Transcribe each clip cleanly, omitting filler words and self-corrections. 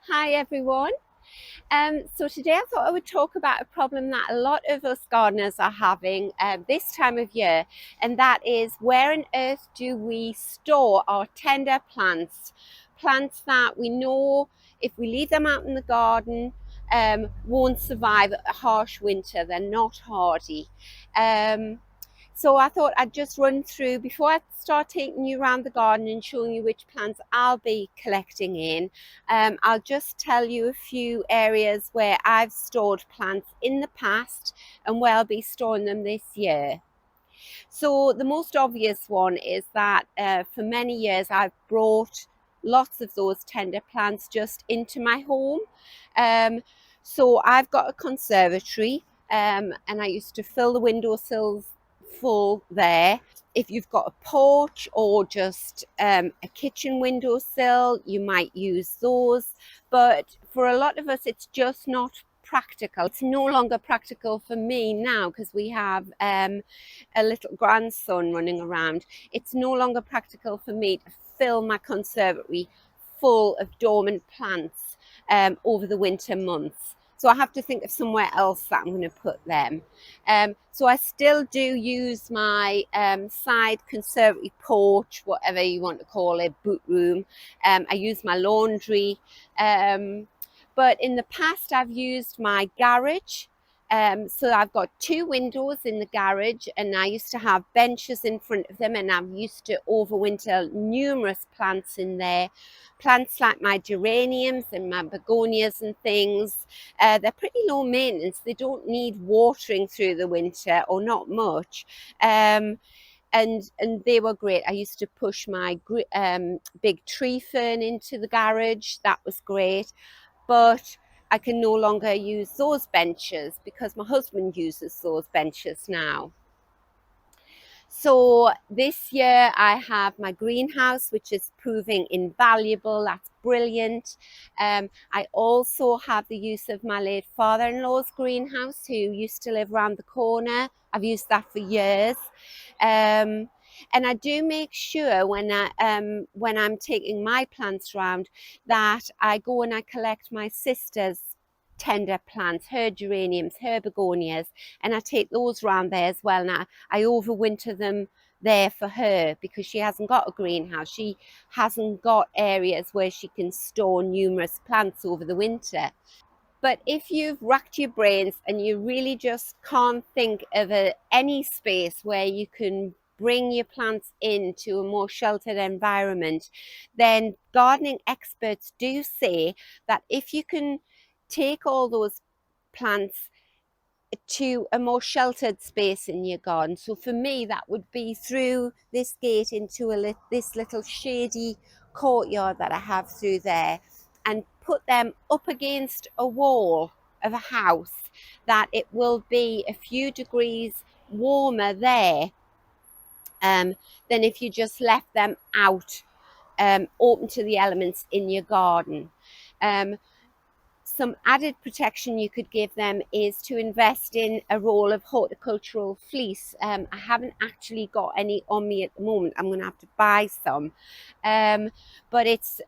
Hi everyone. So today I thought I would talk about a problem that a lot of us gardeners are having this time of year, and that is where on earth do we store our tender plants? Plants that we know if we leave them out in the garden won't survive a harsh winter. They're not hardy. So I thought I'd just run through, before I start taking you around the garden and showing you which plants I'll be collecting in, I'll just tell you a few areas where I've stored plants in the past and where I'll be storing them this year. So the most obvious one is that for many years I've brought lots of those tender plants just into my home. So I've got a conservatory, and I used to fill the windowsills full there. If you've got a porch or just a kitchen windowsill, you might use those. But for a lot of us, it's just not practical. It's no longer practical for me now because we have a little grandson running around. It's no longer practical for me to fill my conservatory full of dormant plants over the winter months. So I have to think of somewhere else that I'm going to put them. So I still do use my side conservatory porch, whatever you want to call it, boot room. I use my laundry. But in the past, I've used my garage. So I've got two windows in the garage, and I used to have benches in front of them, and I've used to overwinter numerous plants in there. Plants like my geraniums and my begonias and things. They're pretty low maintenance. They don't need watering through the winter, or not much. And they were great. I used to push my big tree fern into the garage. That was great. But I can no longer use those benches because my husband uses those benches now. So this year I have my greenhouse, which is proving invaluable. That's brilliant. I also have the use of my late father-in-law's greenhouse, who used to live around the corner. I've used that for years. And I do make sure when I'm taking my plants around that I go and I collect my sister's tender plants, her geraniums, her begonias, and I take those round there as well. Now I overwinter them there for her because she hasn't got a greenhouse. She hasn't got areas where she can store numerous plants over the winter. But if you've racked your brains and you really just can't think of any space where you can bring your plants into a more sheltered environment, then gardening experts do say that if you can take all those plants to a more sheltered space in your garden. So for me, that would be through this gate into this little shady courtyard that I have through there, and put them up against a wall of a house, that it will be a few degrees warmer there than if you just left them out open to the elements in your garden. Some added protection you could give them is to invest in a roll of horticultural fleece. I haven't actually got any on me at the moment. I'm going to have to buy some, but it's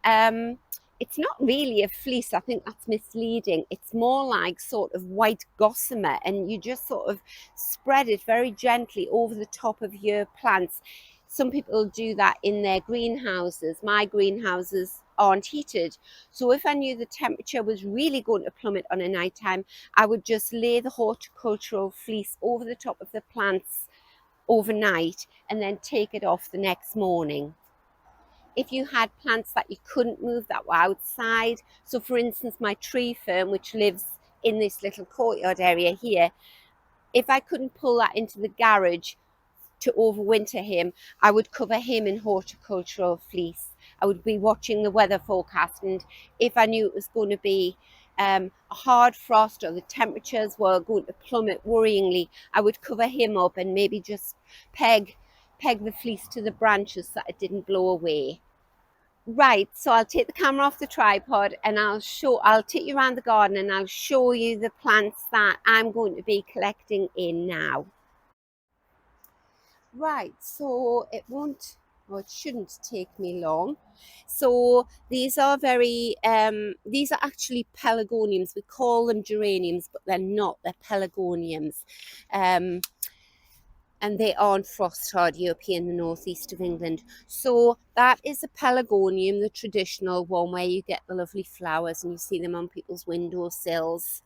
not really a fleece. I think that's misleading. It's more like sort of white gossamer, and you just sort of spread it very gently over the top of your plants. Some people do that in their greenhouses. My greenhouses aren't heated, so if I knew the temperature was really going to plummet on a night time, I would just lay the horticultural fleece over the top of the plants overnight and then take it off the next morning. If you had plants that you couldn't move that were outside, so for instance my tree fern, which lives in this little courtyard area here, if I couldn't pull that into the garage to overwinter him, I would cover him in horticultural fleece. I would be watching the weather forecast, and if I knew it was going to be a hard frost or the temperatures were going to plummet worryingly, I would cover him up and maybe just peg the fleece to the branches so that it didn't blow away. Right, so I'll take the camera off the tripod and I'll take you around the garden and I'll show you the plants that I'm going to be collecting in now. Right, so it won't or it shouldn't take me long. So these are these are actually pelargoniums. We call them geraniums, but they're not, they're pelargoniums. And they aren't frost hardy up here in the northeast of England. So that is a pelargonium, the traditional one where you get the lovely flowers and you see them on people's windowsills.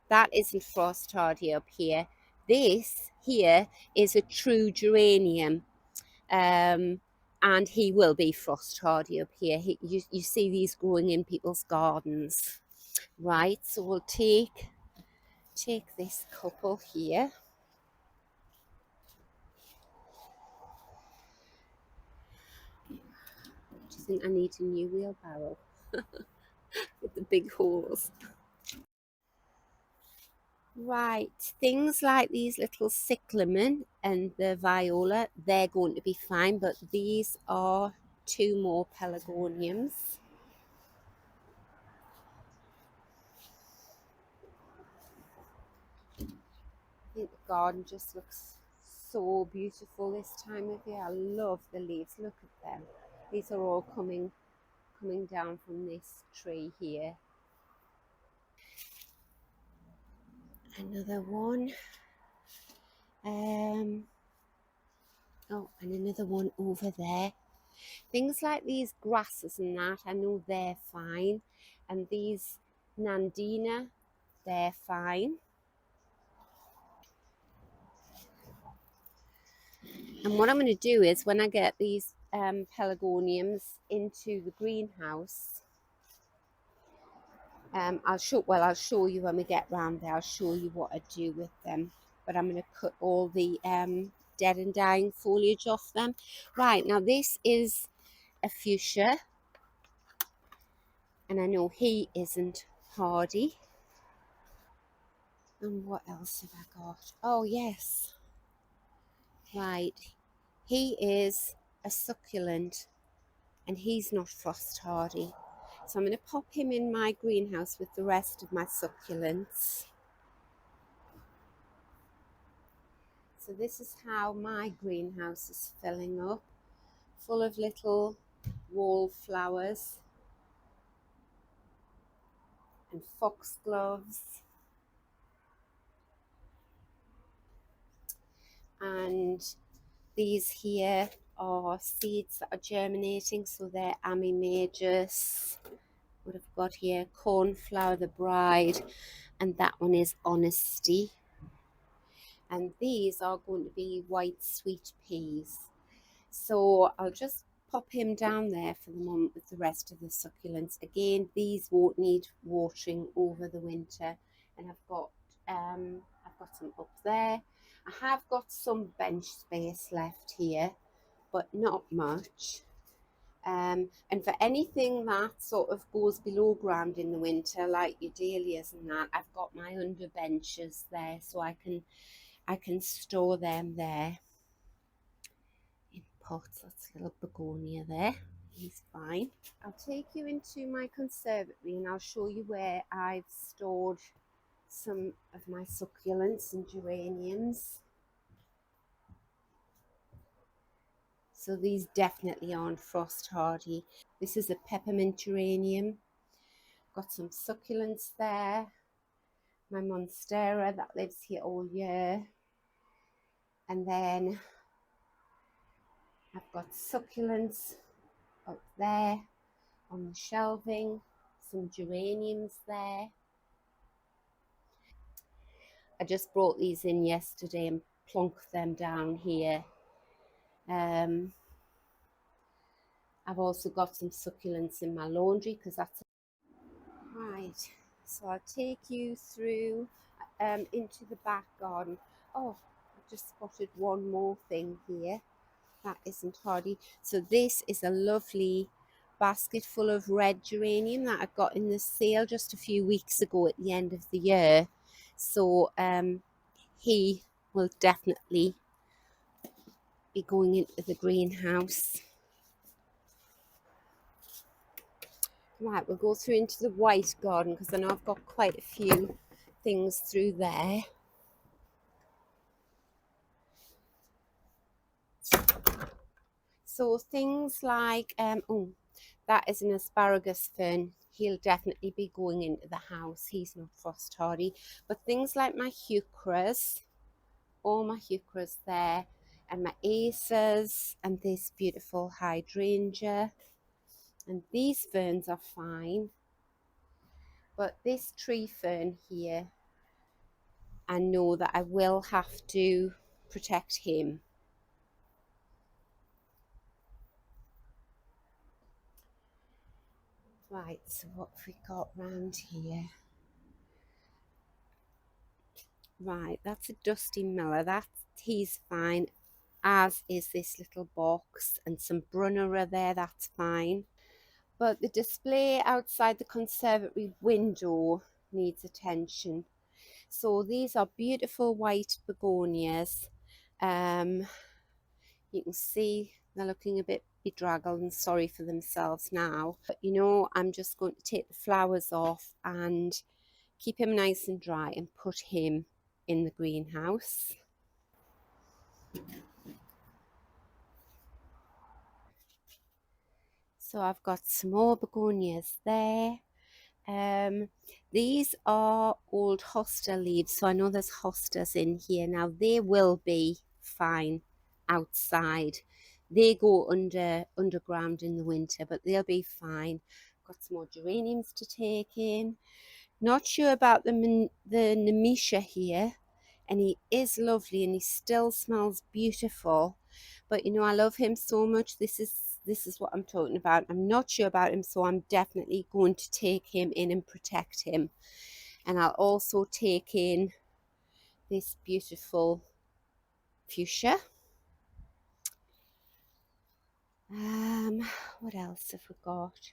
That isn't frost hardy up here. This here is a true geranium. And he will be frost hardy up here. You see these growing in people's gardens. Right, so we'll take this couple here. Do you think I need a new wheelbarrow with the big holes? Right, things like these little cyclamen and the viola, they're going to be fine, but these are two more pelargoniums. I think the garden just looks so beautiful this time of year. I love the leaves, look at them. These are all coming down from this tree here. Another one. Oh, and another one over there. Things like these grasses and that, I know they're fine. And these Nandina, they're fine. And what I'm going to do is when I get these pelargoniums into the greenhouse, I'll show you when we get round there. I'll show you what I do with them. But I'm going to cut all the dead and dying foliage off them. Right, now this is a fuchsia. And I know he isn't hardy. And what else have I got? Oh, yes. Right. He is a succulent and he's not frost hardy. So I'm going to pop him in my greenhouse with the rest of my succulents. So this is how my greenhouse is filling up, full of little wallflowers and foxgloves and these here are seeds that are germinating, so they're Amimagus. What I've got here, cornflower the bride, and that one is honesty. And these are going to be white sweet peas. So I'll just pop him down there for the moment with the rest of the succulents. Again, these won't need watering over the winter. And I've got some up there. I have got some bench space left here, but not much. And for anything that sort of goes below ground in the winter, like your dahlias and that, I've got my under benches there, so I can store them there in pots. That's a little begonia there. He's fine. I'll take you into my conservatory and I'll show you where I've stored some of my succulents and geraniums. So these definitely aren't frost hardy. This is a peppermint geranium. Got some succulents there. My monstera that lives here all year. And then I've got succulents up there on the shelving. Some geraniums there. I just brought these in yesterday and plonked them down here. I've also got some succulents in my laundry because that's right. So I'll take you through into the back garden. Oh, I've just spotted one more thing here that isn't hardy. So this is a lovely basket full of red geranium that I got in the sale just a few weeks ago at the end of the year. So he will definitely be going into the greenhouse. Right, we'll go through into the white garden because I know I've got quite a few things through there. So things like, oh, that is an asparagus fern. He'll definitely be going into the house. He's not frost hardy. But things like my heucheras, all my heucheras there, and my acers, and this beautiful hydrangea. And these ferns are fine. But this tree fern here, I know that I will have to protect him. Right, so what have we got round here? Right, that's a Dusty Miller. He's fine, as is this little box, and some Brunnera there, that's fine. But the display outside the conservatory window needs attention. So these are beautiful white begonias. You can see they're looking a bit bedraggled and sorry for themselves now. But you know, I'm just going to take the flowers off and keep him nice and dry and put him in the greenhouse. So I've got some more begonias there. These are old hosta leaves, so I know there's hostas in here. Now they will be fine outside. They go underground in the winter, but they'll be fine. Got some more geraniums to take in. Not sure about the Nemesia here, and he is lovely and he still smells beautiful. But you know, I love him so much. This is what I'm talking about. I'm not sure about him, so I'm definitely going to take him in and protect him. And I'll also take in this beautiful fuchsia. What else have we got?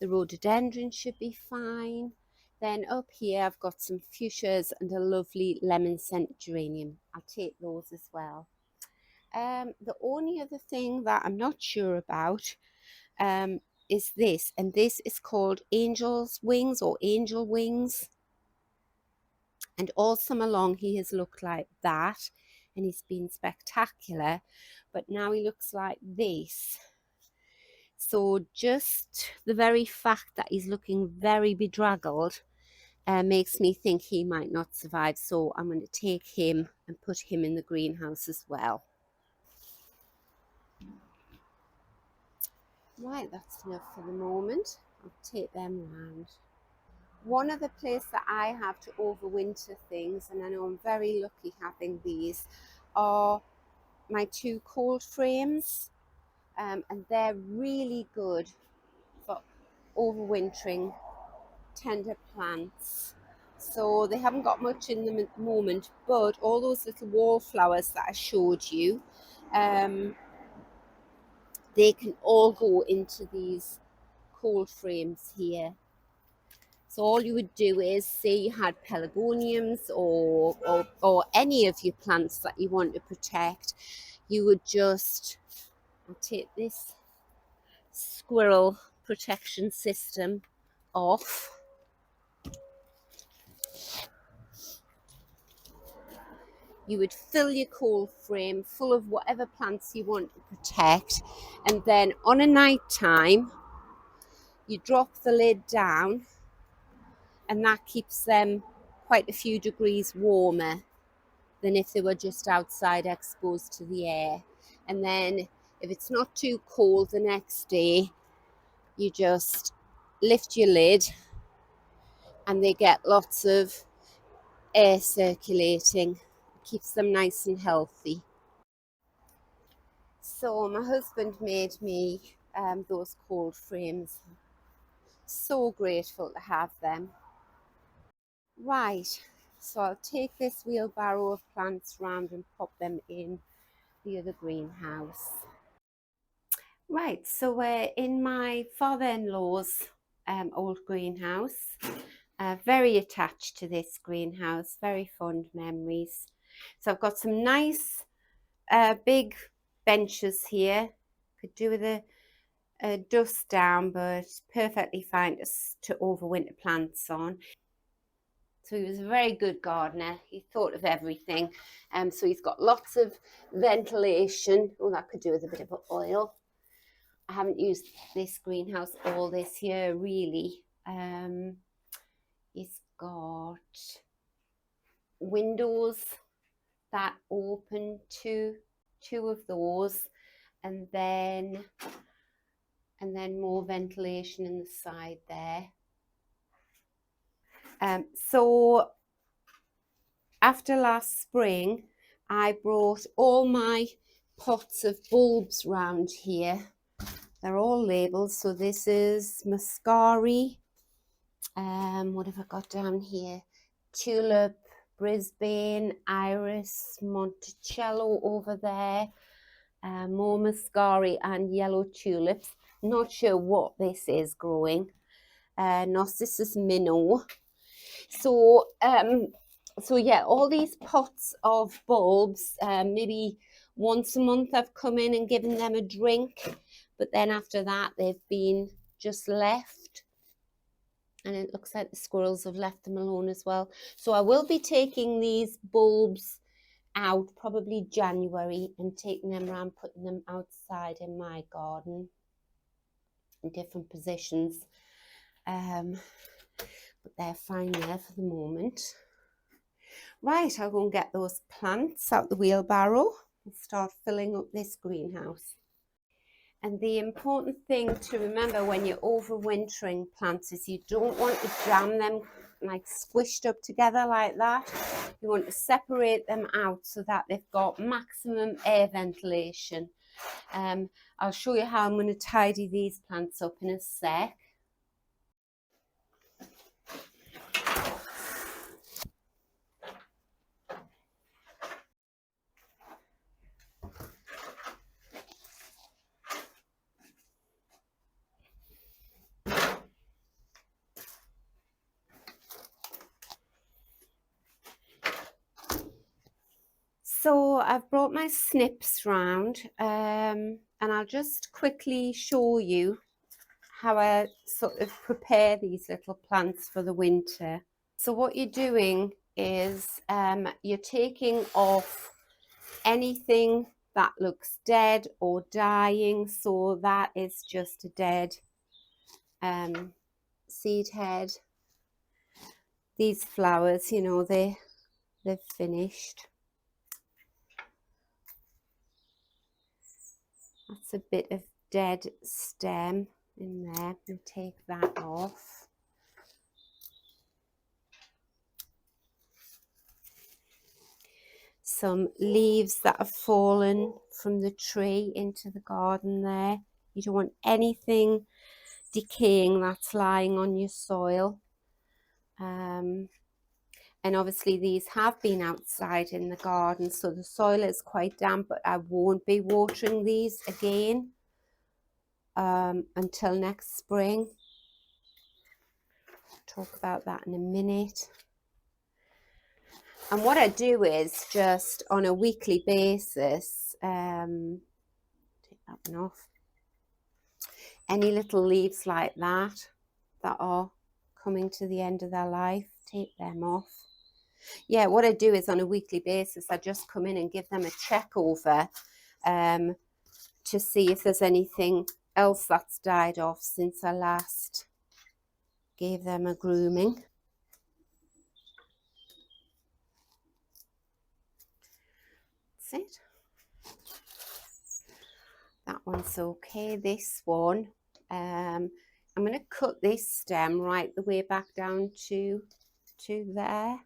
The rhododendron should be fine. Then up here I've got some fuchsias and a lovely lemon scented geranium. I'll take those as well. The only other thing that I'm not sure about is this, and this is called angel's wings or angel wings. And all summer long he has looked like that, and he's been spectacular, but now he looks like this. So just the very fact that he's looking very bedraggled makes me think he might not survive. So I'm going to take him and put him in the greenhouse as well. Right, that's enough for the moment. I'll take them round. One other place that I have to overwinter things, and I know I'm very lucky having these, are my two cold frames. And they're really good for overwintering tender plants. So they haven't got much in them at the moment, but all those little wallflowers that I showed you, they can all go into these cold frames here. So all you would do is, say you had pelargoniums or any of your plants that you want to protect, you would just, I'll take this squirrel protection system off. You would fill your cold frame full of whatever plants you want to protect, and then on a night time you drop the lid down, and that keeps them quite a few degrees warmer than if they were just outside exposed to the air. And then if it's not too cold the next day, you just lift your lid and they get lots of air circulating. It keeps them nice and healthy. So my husband made me those cold frames. So grateful to have them. Right, so I'll take this wheelbarrow of plants round and pop them in the other greenhouse. Right, so we're in my father-in-law's old greenhouse. Very attached to this greenhouse, very fond memories. So I've got some nice big benches here. Could do with a dust down, but perfectly fine to overwinter plants on. So he was a very good gardener. He thought of everything. So he's got lots of ventilation. Oh, that could do with a bit of oil. I haven't used this greenhouse all this year really. It's got windows that open to two of those, and then more ventilation in the side there. So after last spring, I brought all my pots of bulbs round here. They're all labelled. So this is Muscari. What have I got down here? Tulip, Brisbane, Iris, Monticello over there. More Muscari and yellow tulips. Not sure what this is growing. Narcissus minnow. So yeah, all these pots of bulbs, maybe once a month I've come in and given them a drink, but then after that they've been just left, and it looks like the squirrels have left them alone as well. So I will be taking these bulbs out probably January and taking them around, putting them outside in my garden in different positions. But they're fine there for the moment. Right, I'll go and get those plants out the wheelbarrow and start filling up this greenhouse. And the important thing to remember when you're overwintering plants is you don't want to jam them like squished up together like that. You want to separate them out so that they've got maximum air ventilation. I'll show you how I'm going to tidy these plants up in a sec. So I've brought my snips round, and I'll just quickly show you how I sort of prepare these little plants for the winter. So what you're doing is you're taking off anything that looks dead or dying. So that is just a dead seed head. These flowers, you know, they've finished. That's a bit of dead stem in there. And take that off. Some leaves that have fallen from the tree into the garden there. You don't want anything decaying that's lying on your soil. And obviously these have been outside in the garden, so the soil is quite damp, but I won't be watering these again until next spring. I'll talk about that in a minute. And what I do is just on a weekly basis, take that one off, any little leaves like that are coming to the end of their life, take them off. Yeah, what I do is on a weekly basis, I just come in and give them a check over to see if there's anything else that's died off since I last gave them a grooming. That's it. That one's okay. This one, I'm going to cut this stem right the way back down to there.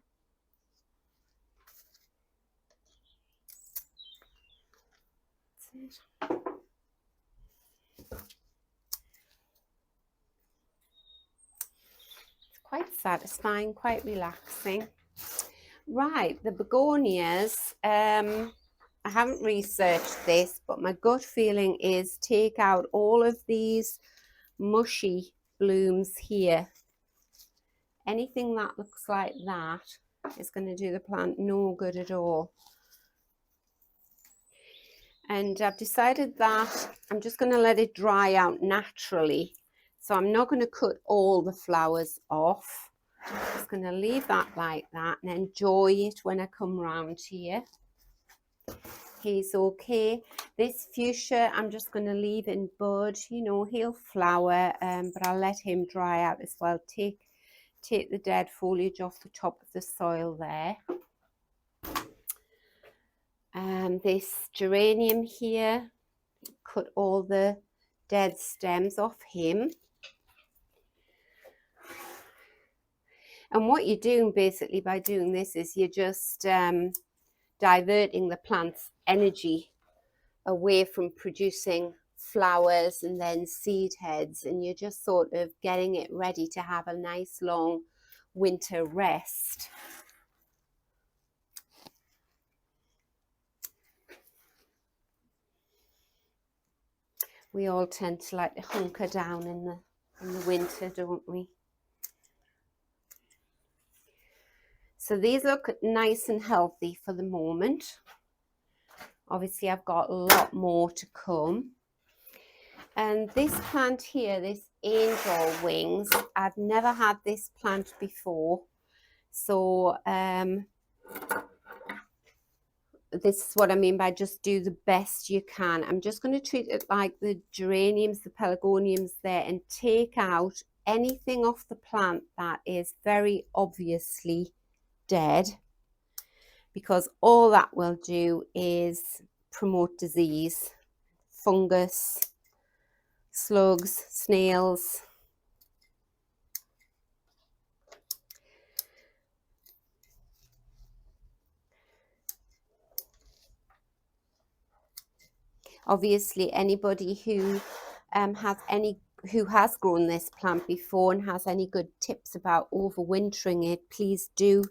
That's it. It's quite satisfying, quite relaxing. Right, the begonias, I haven't researched this, but my gut feeling is take out all of these mushy blooms here. Anything that looks like that is going to do the plant no good at all. And I've decided that I'm just going to let it dry out naturally. So I'm not going to cut all the flowers off. I'm just going to leave that like that and enjoy it when I come round here. he's okay. This fuchsia I'm just going to leave in bud. You know, he'll flower, but I'll let him dry out as well. Take the dead foliage off the top of the soil there. This geranium here, cut all the dead stems off him. And what you're doing basically by doing this is you're just diverting the plant's energy away from producing flowers and then seed heads, and you're just sort of getting it ready to have a nice long winter rest. We all tend to like to hunker down in the winter, don't we? So these look nice and healthy for the moment. Obviously, I've got a lot more to come. And this plant here, this angel wings, I've never had this plant before. So this is what I mean by just do the best you can. I'm just going to treat it like the geraniums, the pelargoniums there, and take out anything off the plant that is very obviously dead, because all that will do is promote disease, fungus, slugs, snails. Obviously, anybody who has grown this plant before and has any good tips about overwintering it, please do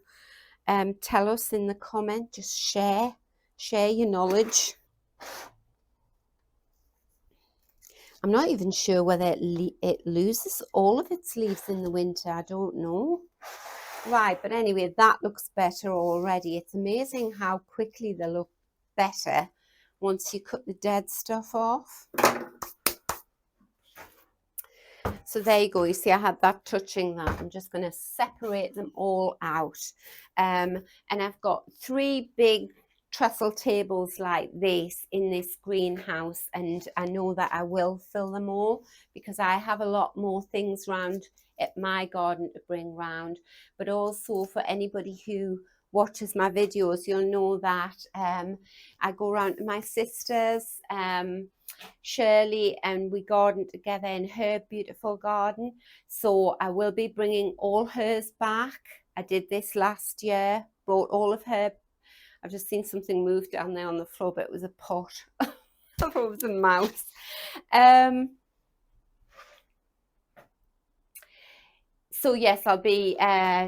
tell us in the comment. Just share your knowledge. I'm not even sure whether it loses all of its leaves in the winter. I don't know. Right, but anyway, that looks better already. It's amazing how quickly they look better once you cut the dead stuff off. So there you go. You see, I had that touching that. I'm just going to separate them all out. And I've got 3 big trestle tables like this in this greenhouse, and I know that I will fill them all because I have a lot more things round at my garden to bring round. But also for anybody who watches my videos, you'll know that I go round to my sister's, Shirley, and we garden together in her beautiful garden. So I will be bringing all hers back. I did this last year, brought all of her. I've just seen something move down there on the floor, but it was a pot. I thought it was a mouse. So yes, I'll be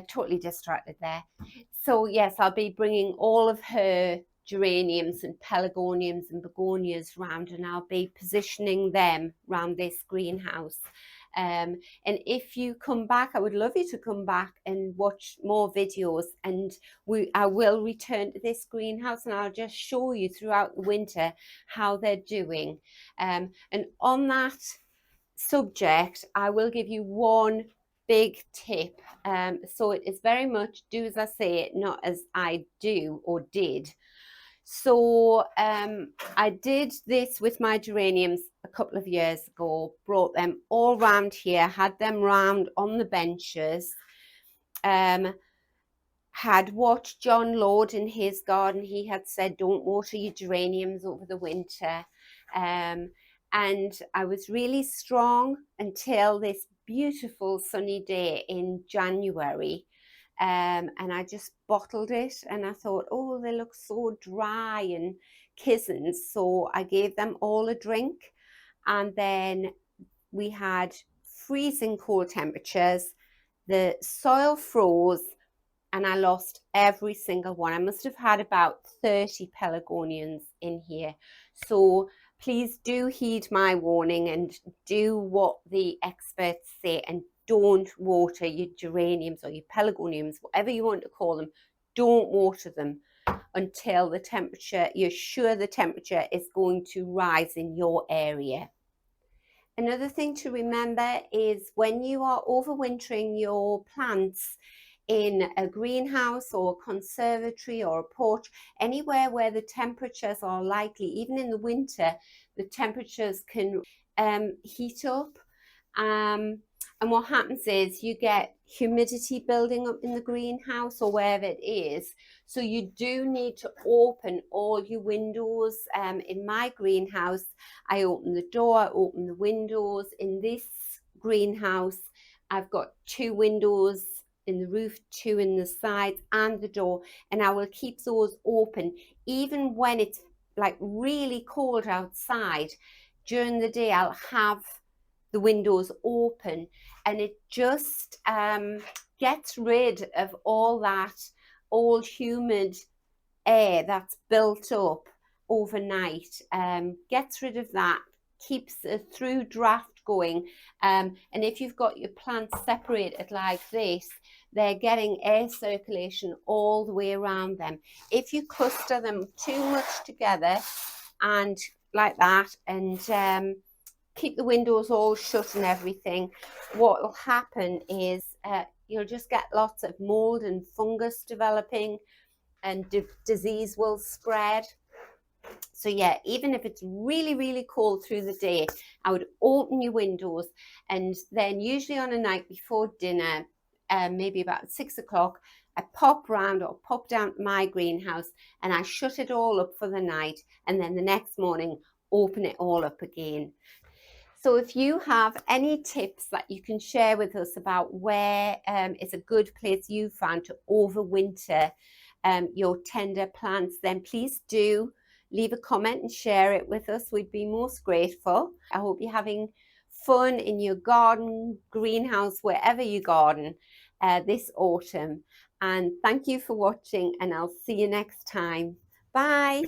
totally distracted there. So yes, I'll be bringing all of her geraniums and pelargoniums and begonias round, and I'll be positioning them round this greenhouse. And if you come back, I would love you to come back and watch more videos, and I will return to this greenhouse and I'll just show you throughout the winter how they're doing. And on that subject, I will give you one big tip. So it is very much do as I say, not as I do or did. So I did this with my geraniums a couple of years ago, brought them all round here, had them round on the benches, had watched John Lord in his garden. He had said don't water your geraniums over the winter, and I was really strong until this beautiful sunny day in January. And I just bottled it, and I thought, oh, they look so dry and kissing. So I gave them all a drink, and then we had freezing cold temperatures. The soil froze, and I lost every single one. I must have had about 30 pelargoniums in here. So please do heed my warning and do what the experts say, and don't water your geraniums or your pelargoniums, whatever you want to call them. Don't water them until the temperature, you're sure the temperature is going to rise in your area. Another thing to remember is when you are overwintering your plants in a greenhouse or a conservatory or a porch, anywhere where the temperatures are likely, even in the winter, the temperatures can heat up. And what happens is you get humidity building up in the greenhouse or wherever it is. So you do need to open all your windows. In my greenhouse, I open the door, I open the windows. In this greenhouse, I've got 2 windows in the roof, 2 in the sides and the door, and I will keep those open even when it's like really cold outside. During the day, I'll have the windows open, and it just gets rid of all that old humid air that's built up overnight. Gets rid of that, keeps a through draft going, and if you've got your plants separated like this, they're getting air circulation all the way around them. If you cluster them too much together and like that, and keep the windows all shut and everything, what will happen is you'll just get lots of mold and fungus developing, and disease will spread. So yeah, even if it's really, really cold through the day, I would open your windows, and then usually on a night before dinner, maybe about 6 o'clock, I pop round or pop down to my greenhouse and I shut it all up for the night, and then the next morning open it all up again. So if you have any tips that you can share with us about where is a good place you found to overwinter your tender plants, then please do leave a comment and share it with us. We'd be most grateful. I hope you're having fun in your garden, greenhouse, wherever you garden this autumn. And thank you for watching, and I'll see you next time. Bye.